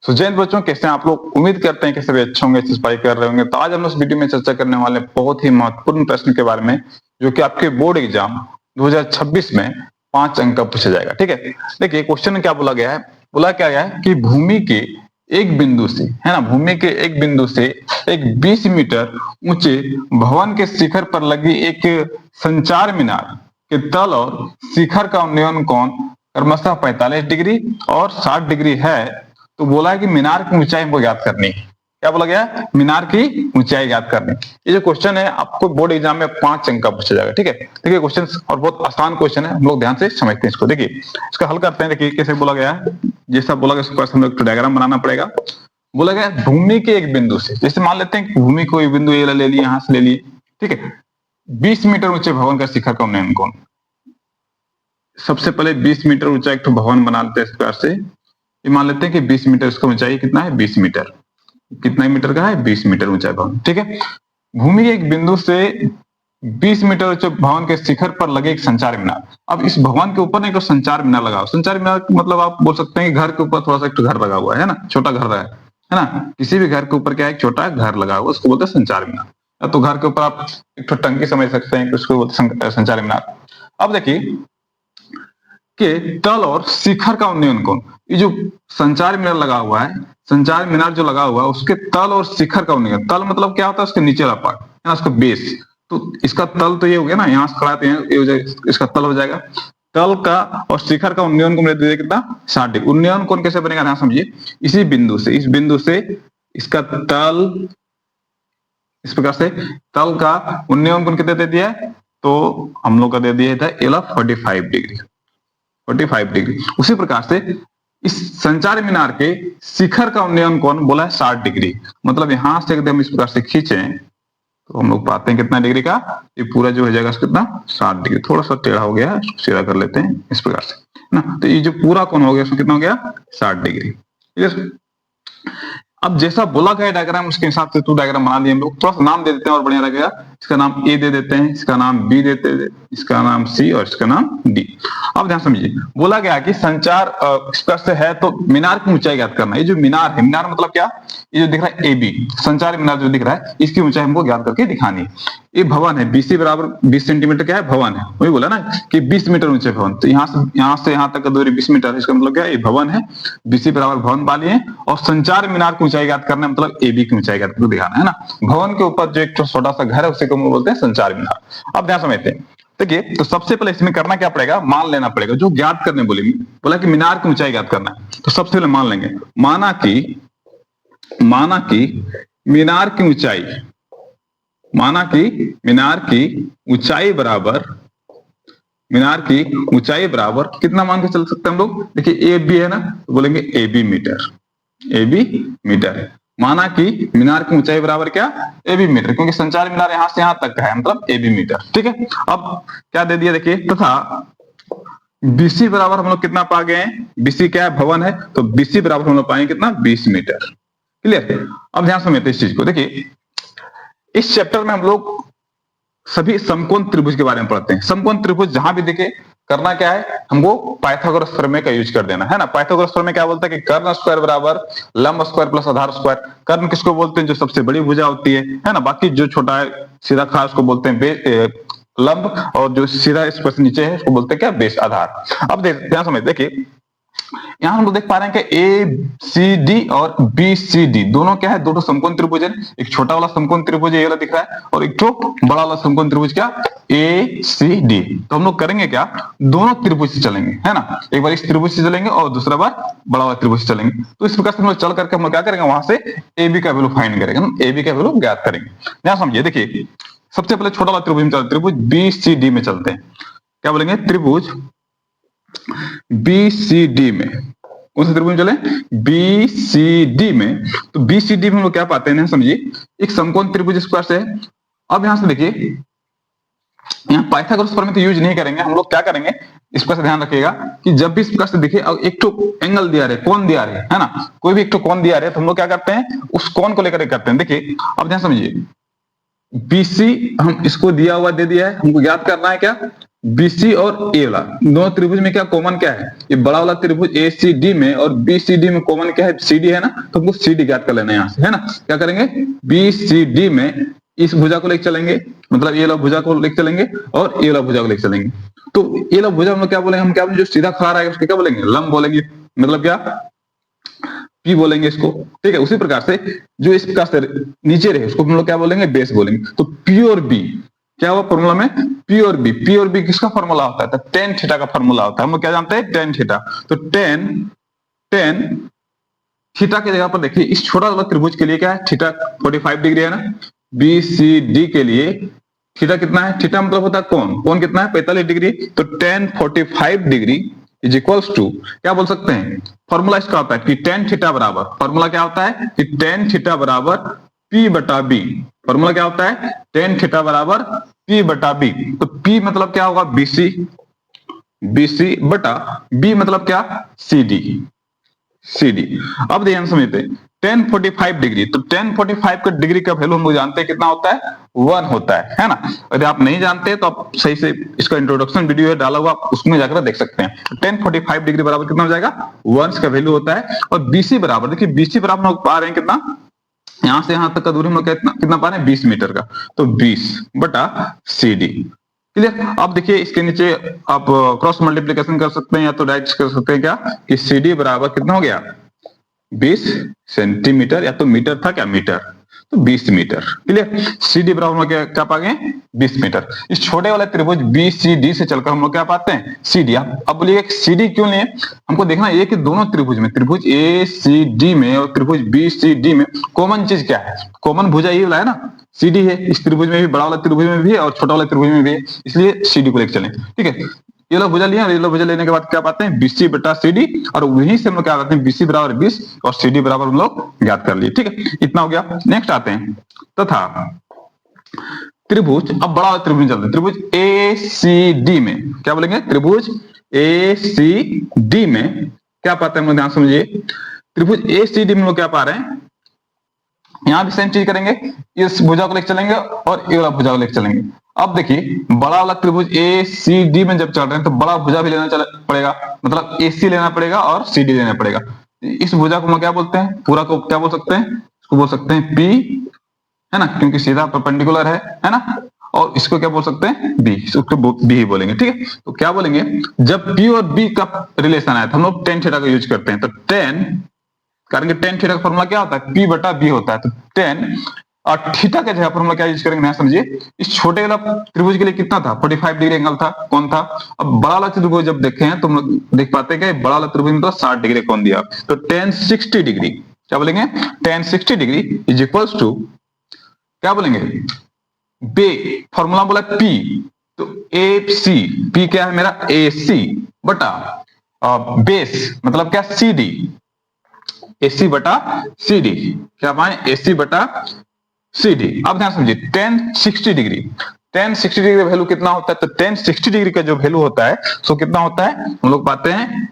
सो जय हिंद बच्चों, कैसे हैं आप लोग? उम्मीद करते हैं कि सभी अच्छे होंगे, अच्छी पढ़ाई कर रहे होंगे। तो आज हम इस वीडियो में चर्चा करने वाले बहुत ही महत्वपूर्ण प्रश्न के बारे में, जो कि आपके बोर्ड एग्जाम 2026 में 5 अंक का पूछा जाएगा। ठीक है, देखिए क्वेश्चन में क्या बोला गया है। बोला क्या गया है कि भूमि के एक बिंदु से, है ना, भूमि के एक बिंदु से एक 20 मीटर ऊंचे भवन के शिखर पर लगी एक संचार मीनार के तल और शिखर का उन्नयन कोण क्रमशः 45 डिग्री और 60 डिग्री है। तो बोला है कि मीनार की ऊंचाई हमको ज्ञात करनी है। क्या बोला गया है? मीनार की ऊंचाई ज्ञात करनी। ये जो क्वेश्चन है आपको बोर्ड एग्जाम में 5 अंक का पूछा जाएगा। ठीक है, देखिए क्वेश्चन और बहुत आसान क्वेश्चन है, हम लोग ध्यान से समझते हैं इसको। देखिए इसका हल करते हैं। देखिए कैसे बोला गया है, जैसा बोला गया उसको हम लोग डायग्राम बनाना पड़ेगा। बोला गया भूमि के एक बिंदु से, जैसे मान लेते हैं कि भूमि को एक बिंदु ए ले लिए, यहां से ले लिए। ठीक है, 20 मीटर ऊंचे भवन का शिखर का उन्नयन कोण। सबसे पहले 20 मीटर ऊंचा एक भवन बना लेते हैं इस प्रकार से। ये मान लेते हैं कि 20 मीटर, इसका ऊंचाई कितना है? 20 मीटर। कितना मीटर का है? 20 मीटर ऊंचा भवन। ठीक है, भूमि के एक बिंदु से 20 मीटर ऊंचे भवन के शिखर पर लगे एक संचार मीनार। अब इस भवन के ऊपर एक तो संचार मीनार लगा हुआ। संचार मीनार मतलब आप बोल सकते हैं कि घर के ऊपर थोड़ा सा एक घर लगा हुआ है ना, छोटा घर है ना। किसी भी घर के ऊपर क्या है? एक छोटा घर लगा हुआ, उसको बोलते हैं संचार मीनार। तो घर के ऊपर आप एक टंकी समझ सकते हैं, उसको बोलते हैं संचार मीनार। अब देखिए के तल और शिखर का उन्नयन कोण, ये जो संचार मीनार लगा हुआ है, संचार मीनार जो लगा हुआ है उसके तल और शिखर का उन्नयन। तल मतलब क्या होता है? उसके नीचे वाला पार्ट है ना, उसका बेस। तो इसका तल तो ये हो गया ना, यहाँ से खड़ा है, इसका तल हो जाएगा। तल का और शिखर का उन्नयन कोण दे कितना? 60 डिग्री। उन्नयन कोण कैसे बनेगा ना, समझिए। इसी बिंदु से, इस बिंदु से इसका तल, इस प्रकार से तल का उन्नयन कोण कितना दे दिया है? तो हम लोग का दे दिया था 45 डिग्री। 45 डिग्री। उसी प्रकार से इस संचार मीनार के शिखर का उन्नयन कोण बोला है 60 डिग्री। मतलब यहां से एकदम इस प्रकार से खींचे तो हम लोग पाते हैं कितना डिग्री का? ये पूरा जो हो जाएगा कितना? 60 डिग्री। थोड़ा सा टेढ़ा हो गया है, सीधा कर लेते हैं इस प्रकार से ना। तो ये जो पूरा कोण हो गया उसमें कितना हो गया? 60 डिग्री। अब जैसा बोला गया डायग्राम, उसके हिसाब से 2 डायग्राम बना दिए हम लोग। थोड़ा सा नाम दे देते हैं और बढ़िया लगेगा। इसका नाम ए दे देते हैं, इसका नाम बी देते हैं, इसका नाम सी और इसका नाम डी। अब ध्यान समझिए, बोला गया कि संचार इस प्रकार से है तो मीनार की ऊंचाई ज्ञात करना है। ये जो मीनार है, मीनार मतलब क्या? ये जो दिख रहा है ए बी, संचार मीनार जो दिख रहा है, इसकी ऊंचाई हमको ज्ञात करके दिखानी है। ये भवन है, बीसी बराबर 20 सेंटीमीटर क्या है? भवन है। वही बोला ना कि 20 मीटर ऊंचे भवन। तो यहाँ से यहाँ तक का दूरी 20 मीटर है। इसका मतलब क्या है? ये भवन है, बीसी बराबर भवन वाली है। और संचार मीनार की ऊंचाई ज्ञात करना है, मतलब ए बी की ऊंचाई ज्ञात करके दिखाना है ना। भवन के ऊपर जो एक छोटा सा घर है उसे को बोलते हैं संचार मीनार। अब ध्यान समझते हैं। देखिए तो सबसे पहले इसमें करना क्या पड़ेगा? मान लेना पड़ेगा। जो ज्ञात करने बोलेंगे, बोला कि मीनार की ऊंचाई ज्ञात करना है, तो सबसे पहले मान लेंगे। माना कि मीनार की ऊंचाई, माना कि मीनार की ऊंचाई बराबर कितना मान के चल सकते हैं हम लोग? देखिए ए बी है ना, तो बोलेंगे ए बी मीटर है। माना कि मीनार की ऊंचाई बराबर क्या? ए बी मीटर, क्योंकि संचार मीनार यहां से यहां तक का है, मतलब ए बी मीटर। ठीक है, अब क्या दे दिया देखिए, तथा बीसी बराबर हम लोग कितना पा गए हैं? बीसी क्या है? भवन है। तो बीसी बराबर हम लोग पाएंगे कितना? 20 मीटर। क्लियर? अब ध्यान समझते इस चीज को। देखिए इस चैप्टर में हम लोग सभी समकोण त्रिभुज के बारे में पढ़ते हैं। समकोण त्रिभुज जहां भी दिखे, करना क्या है? हमको पाइथागोरस प्रमेय का यूज कर देना है ना। पाइथागोरस प्रमेय क्या बोलता है कि कर्ण स्क्वायर बराबर लंब स्क्वायर प्लस आधार स्क्वायर। कर्ण किसको बोलते हैं? जो सबसे बड़ी भुजा होती है ना। बाकी जो छोटा है सीधा खा उसको बोलते हैं लंब, और जो सीधा इस पर नीचे है उसको बोलते हैं क्या? बेस, आधार। अब ध्यान समझ, देखिए यहां हम लोग देख पा रहे हैं कि ए सी डी और बी सी डी दोनों क्या है? दो समकोण त्रिभुज है। एक छोटा वाला समकोण त्रिभुज ये वाला दिख रहा है, और एक तो बड़ा वाला समकोण त्रिभुज क्या? ए सी डी। तो हम लोग करेंगे क्या? दोनों त्रिभुज से चलेंगे, है ना। एक बार इस त्रिभुज से चलेंगे और दूसरा बार बड़ा वाला त्रिभुज से चलेंगे। तो इस प्रकार से हम लोग चल करके हम लोग क्या करेंगे? वहां से ए बी का वैल्यू फाइंड करेंगे, हम ए बी का वैल्यू ज्ञात करेंगे। ध्यान समझिए, देखिए सबसे पहले छोटा वाला त्रिभुज में चलते, त्रिभुज बी सी डी में चलते हैं। क्या बोलेंगे? त्रिभुज बी सी डी में, कौन सा त्रिभुज चले? बी सी डी में। तो बी सी डी में हम लोग क्या पाते हैं? समझिए एक समकोण त्रिभुज इस प्रकार से है। अब यहां से देखिए, यहाँ पाइथागोरस प्रमेय तो यूज नहीं करेंगे हम लोग। क्या करेंगे? इस प्रकार से ध्यान रखिएगा कि जब भी इस प्रकार से दिखे और एक तो एंगल दिया रहे, कोण दिया रहे, है ना, कोई भी एक तो कोण दिया रहे, तो हम लोग क्या करते हैं? उस कोण को लेकर करते हैं। देखिए अब ध्यान समझिए, बीसी हम इसको दिया हुआ दे दिया है, हमको ज्ञात करना है क्या? बीसी और ए वाला दोनों त्रिभुज में क्या कॉमन क्या है, ये बड़ा वाला त्रिभुज ए सी डी में और बी सी डी में कॉमन क्या है, सी डी है ना, तो हमको सी डी ज्ञात कर लेना है यहाँ से, है ना। क्या करेंगे, बी सी डी में इस भुजा को लेकर चलेंगे, मतलब ये वाला भुजा को लेकर चलेंगे और ये वाला भुजा को लेकर चलेंगे। तो ये वाला भुजा हम क्या बोलेंगे, हम क्या बोलेंगे, जो सीधा खड़ा रहेगा उसके क्या बोलेंगे, लंब बोलेंगे, मतलब क्या, पी बोलेंगे इसको, ठीक है। उसी प्रकार से जो इस प्रकार से नीचे रहे उसको हम लोग क्या बोलेंगे, बेस बोलेंगे। तो पी और बी क्या हुआ फॉर्मूला में, पी और बी किसका फॉर्मूला होता है, तो टेन थीटा का फॉर्मूला होता है। हम लोग क्या जानते हैं, टेन थीटा। तो टेन टेन थीटा की जगह पर देखिए इस छोटा वाला त्रिभुज के लिए क्या है, थीटा 45 डिग्री है ना। बी सी डी के लिए थीटा कितना है, थीटा मतलब होता है कोण, कोण कितना है 45 डिग्री। तो tan 45 degree is equals to क्या बोल सकते हैं, फॉर्मूला इसका होता है कि टेन थीटा बराबर, फॉर्मूला क्या होता है कि टेन थीटा बराबर पी बटा बी। फॉर्मूला क्या होता है, टेन थीटा बराबर पी बटा बी। तो पी मतलब क्या होगा, बीसी, बीसी बटा बी मतलब क्या, सी डी, सी डी। अब ध्यान समझते हैं, 1045 डिग्री, तो 1045 का डिग्री का वैल्यू हम लोग जानते हैं कितना होता है, 1 होता है ना। यदि आप नहीं जानते तो आप सही से इसका इंट्रोडक्शन वीडियो है डाला हुआ, आप उसमें जाकर देख सकते हैं। 1045 डिग्री बराबर कितना हो जाएगा, 1 का वैल्यू होता है। और बीसी बराबर, देखिए बीसी बराबर हम लोग पा रहे हैं कितना, यहां से यहां तक का दूरी हम लोग कितना पा रहे हैं, 20 मीटर का। तो 20 बटा सी डी, क्लियर। अब देखिए इसके नीचे आप क्रॉस मल्टीप्लीकेशन कर सकते हैं या तो डायरेक्ट कर सकते हैं, क्या कि सी डी बराबर कितना हो गया, 20 सेंटीमीटर, या तो मीटर था क्या, मीटर, तो 20 मीटर, क्लियर। सी डी बराबर क्या क्या पा गए, 20 मीटर। इस छोटे वाले त्रिभुज बी सी डी से चलकर हम लोग क्या पाते हैं, सी डी। अब बोलिए सी डी क्यों लिए, हमको देखना है कि दोनों त्रिभुज में, त्रिभुज ए सी डी में और त्रिभुज बी सी डी में कॉमन चीज क्या है, कॉमन भुजा ये वाला है ना, सी डी है। इस त्रिभुज में भी, बड़ा वाला त्रिभुज में भी है और छोटा वाला त्रिभुज में भी है, इसलिए सी डी को लेकर चलें, ठीक है। ये लो भुजा लिया, ये लो भुजा लेने के बाद क्या पाते हैं, बीसी बटा सी डी, और वहीं से हम लोग क्या पाते हैं, बीसी बराबर 20 और सी डी बराबर हम लोग ज्ञात कर लिए, ठीक है। इतना हो गया। नेक्स्ट आते हैं, तथा त्रिभुज, अब बड़ा त्रिभुज चलते हैं, त्रिभुज ए सी डी में क्या बोलेंगे, त्रिभुज ए सी डी में क्या पाते हैं, हम लोग ध्यान समझिए। त्रिभुज ए सी डी में लोग क्या पा रहे हैं, यहां भी सेम चीज करेंगे, इस भुजा को लेकर चलेंगे और ये वाला भुजा को लेकर चलेंगे। अब देखिए बड़ा वाला त्रिभुज ए सी डी में जब चल रहे हैं तो बड़ा भुजा भी लेना पड़ेगा, मतलब ए सी लेना पड़ेगा और सी डी लेना पड़ेगा। इस भुजा को हम क्या बोलते हैं, पूरा को क्या बोल सकते हैं, इसको बोल सकते हैं पी, है ना, क्योंकि सीधा परपेंडिकुलर है ना। और इसको क्या बोल सकते हैं, बी, इसको बी ही बोलेंगे, ठीक है। तो क्या बोलेंगे, जब पी और बी का रिलेशन आया तो हम लोग टेन थीटा का यूज करते हैं। तो टेन, कारण कि टेन थीटा का फॉर्मूला क्या होता है, पी बटा बी होता है। तो टेन और थीटा के जगह पर हम क्या यूज करेंगे, ना समझिए। इस छोटे वाला त्रिभुज के लिए कितना था, 45 डिग्री एंगल था, कौन था। अब बड़ा वाला त्रिभुज जब देखे हैं तो हम लोग देख पाते हैं कि बड़ा वाला त्रिभुज में तो 60 डिग्री कौन दिया, तो टेन 60 डिग्री, क्या बोलेंगे, tan 60 degree is equals to क्या बोलेंगे, बे, फॉर्मूला बोला पी, तो ए सी, पी क्या है मेरा, ए सी बटा बेस मतलब क्या, सी डी, एसी बटा सी डी, क्या पाए, एसी बटा सी डी। अब ध्यान समझिए, ten 60 degree, ten 60 degree value कितना होता है, तो टेन 60 डिग्री का जो वैल्यू होता है सो कितना होता है, हम लोग पाते हैं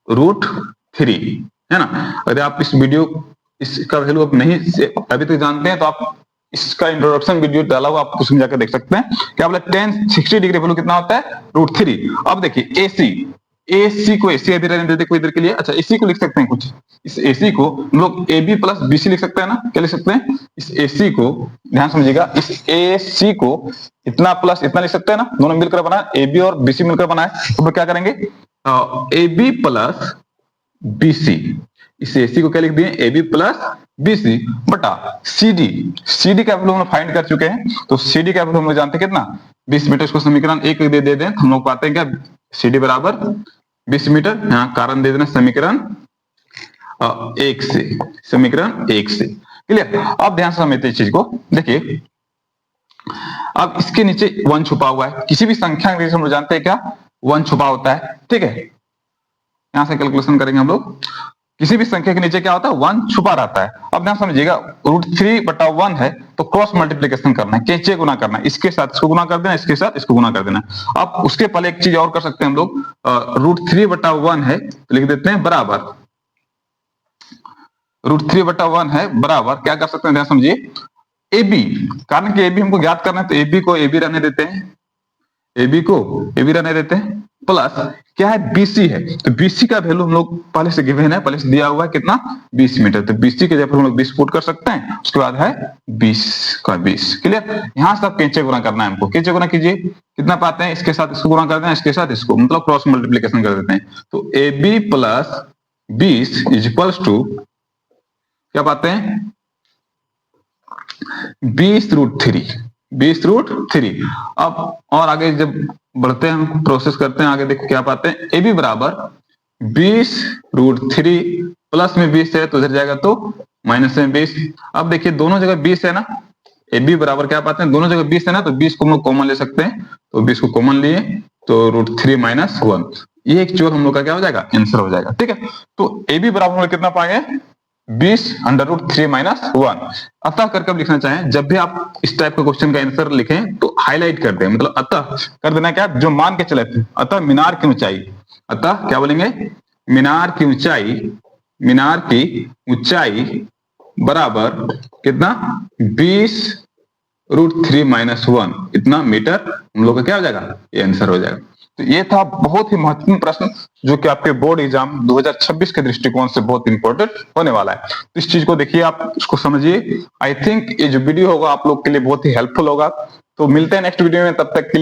√3, है ना। यदि आप इस वीडियो, इसका वैल्यू आप नहीं अभी तक जानते हैं तो आप इसका इंट्रोडक्शन वीडियो डाला हुआ, आप उसमें जाकर देख सकते हैं। क्या बोला, टेन 60 डिग्री वैल्यू कितना होता है, √3। अब देखिए एसी, एसी को एसी अभी रहने देते कोई देर के लिए, अच्छा एसी को लिख सकते हैं कुछ, इस एसी को हम लोग ए बी प्लस बीसी लिख सकते हैं ना, क्या लिख सकते हैं, इस एसी को ध्यान समझिएगा, इस एसी को इतना प्लस इतना लिख सकते हैं ना, दोनों मिलकर बना ए बी और बीसी मिलकर बना है। तो क्या करेंगे, ए बी प्लस बीसी, इस एसी को क्या लिख दिए, ए बी प्लस बीसी बटा सी डी, सी डी का वैल्यू हम फाइंड कर चुके हैं। तो सी डी का वैल्यू हम लोग जानते हैं कितना, 20 मीटर। इसको समीकरण एक दे दें हम लोग पाते हैं क्या, सी डी बराबर 20 मीटर, यहाँ कारण दे देना समीकरण एक से, समीकरण एक से, क्लियर। अब ध्यान से समझते इस चीज को, देखिए अब इसके नीचे 1 छुपा हुआ है, किसी भी संख्या के हम लोग जानते हैं क्या 1 छुपा होता है, ठीक है। यहां से कैलकुलेशन करेंगे हम लोग, किसी भी संख्या के नीचे क्या होता है, 1 छुपा रहता है। अब ध्यान समझिएगा, √3/1 है तो क्रॉस मल्टीप्लीकेशन करना है, कैसे गुना करना है, इसके साथ इसको गुना कर देना, इसके साथ इसको गुना कर देना। अब उसके पहले एक चीज और कर सकते हैं हम लोग, √3/1 है तो लिख देते हैं बराबर, √3/1 है बराबर, क्या कर सकते हैं ध्यान समझिए, ए बी, कारण कि ए बी हमको ज्ञात करना है तो ए बी को ए बी रहने देते हैं, ए बी रहने देते हैं, प्लस क्या है बीसी है, तो बीसी का वैल्यू हम लोग पहले से गिवन है, पहले से दिया हुआ है कितना 20 मीटर, तो बीसी के जगह हम लोग 20 पुट कर सकते हैं, उसके बाद है 20 का 20। क्लियर। यहां से आप कैसे गुणा करना है हमको, कैसे गुणा कीजिए, कितना पाते हैं इसके साथ इसको गुणा करते हैं, इसके साथ इसको, मतलब क्रॉस मल्टीप्लीकेशन कर देते हैं। तो A B plus 20 is equals to क्या पाते हैं 20√3, 20√3। अब और आगे जब बढ़ते हैं हम प्रोसेस करते हैं आगे, देखो क्या पाते हैं, ए बी बराबर 20√3 प्लस में 20 है तो इधर जाएगा तो माइनस में 20। अब देखिए दोनों जगह 20 है ना, ए बी बराबर क्या पाते हैं, दोनों जगह 20 है ना, तो 20 को हम लोग कॉमन ले सकते हैं, तो 20 को कॉमन लिए तो √3 - 1, ये एक चोर हम लोग का क्या हो जाएगा, आंसर हो जाएगा। ठीक है, तो ए बी बराबर हम लोग कितना पाएंगे 20√3 - 1। अतः कर कब लिखना चाहें, जब भी आप इस टाइप का क्वेश्चन का आंसर लिखें तो हाईलाइट कर दें, मतलब अतः कर देना क्या, जो मान के चले थे, अतः मीनार की ऊंचाई, अतः क्या बोलेंगे, मीनार की ऊंचाई, मीनार की ऊंचाई बराबर कितना 20√3 - 1, इतना मीटर हम लोग का क्या हो जाएगा, ये आंसर हो जाएगा। तो ये था बहुत ही महत्वपूर्ण प्रश्न जो कि आपके बोर्ड एग्जाम 2026 के दृष्टिकोण से बहुत इंपॉर्टेंट होने वाला है। तो इस चीज को देखिए, आप इसको समझिए। आई थिंक ये जो वीडियो होगा आप लोग के लिए बहुत ही हेल्पफुल होगा। तो मिलते हैं नेक्स्ट वीडियो में, तब तक के लिए